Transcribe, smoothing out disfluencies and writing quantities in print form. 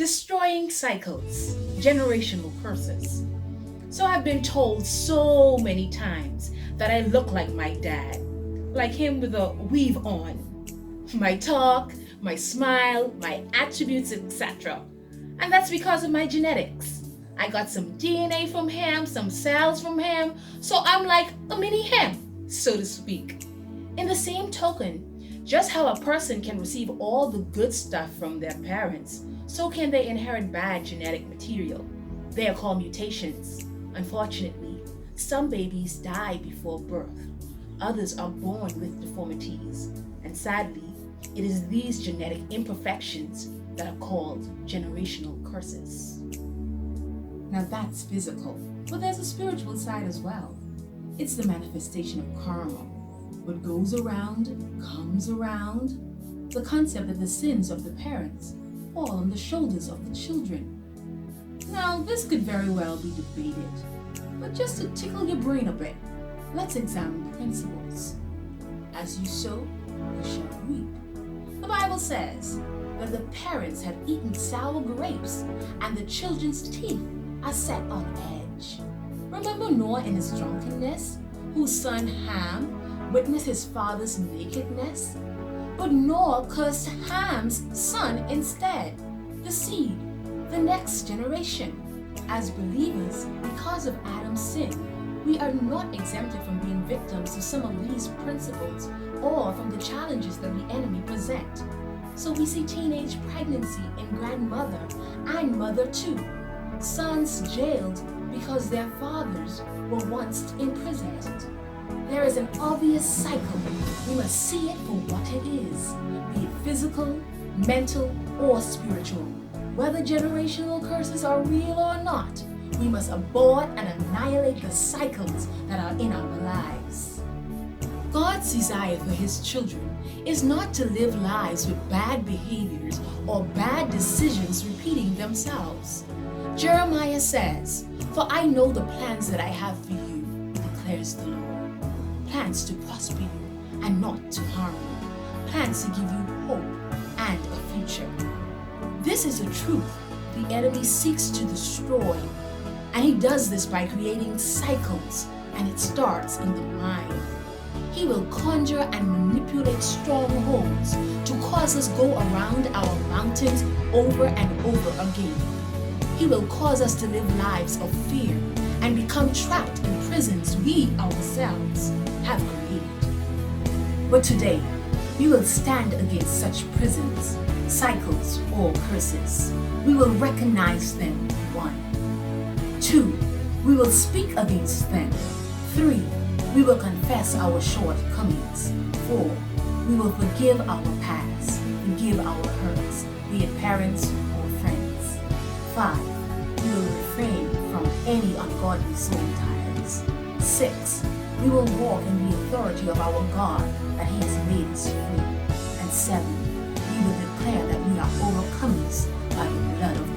Destroying cycles, generational curses. So I've been told so many times that I look like my dad, like him with a weave on. My talk, my smile, my attributes, etc. And that's because of my genetics. I got some DNA from him, some cells from him, so I'm like a mini him, so to speak. In the same token, just how a person can receive all the good stuff from their parents, so can they inherit bad genetic material. They are called mutations. Unfortunately, some babies die before birth. Others are born with deformities. And sadly, it is these genetic imperfections that are called generational curses. Now that's physical, but there's a spiritual side as well. It's the manifestation of karma. What goes around comes around. The concept that the sins of the parents fall on the shoulders of the children. Now, this could very well be debated, but just to tickle your brain a bit, let's examine the principles. As you sow, you shall reap. The Bible says that the parents have eaten sour grapes and the children's teeth are set on edge. Remember Noah in his drunkenness, whose son Ham witnessed his father's nakedness? But Noah cursed Ham's son instead, the seed, the next generation. As believers, because of Adam's sin, we are not exempted from being victims to some of these principles or from the challenges that the enemy present. So we see teenage pregnancy in grandmother and mother too. Sons jailed because their fathers were once imprisoned. There is an obvious cycle. We must see it for what it is, be it physical, mental, or spiritual. Whether generational curses are real or not, we must abort and annihilate the cycles that are in our lives. God's desire for His children is not to live lives with bad behaviors or bad decisions repeating themselves. Jeremiah says, "For I know the plans that I have for you, declares the Lord. Plans to prosper you and not to harm you. Plans to give you hope and a future." This is a truth the enemy seeks to destroy. And he does this by creating cycles, and it starts in the mind. He will conjure and manipulate strongholds to cause us go around our mountains over and over again. He will cause us to live lives of fear and become trapped in prisons we ourselves have created. But today, we will stand against such prisons, cycles, or curses. We will recognize them. 1. 2. We will speak against them. 3. We will confess our shortcomings. 4. We will forgive our past, forgive our hurts, be it parents or friends. 5. We will refrain from any ungodly soul ties. 6. We will walk in the authority of our God that He has made us free. And 7. We will declare that we are overcomers by the blood of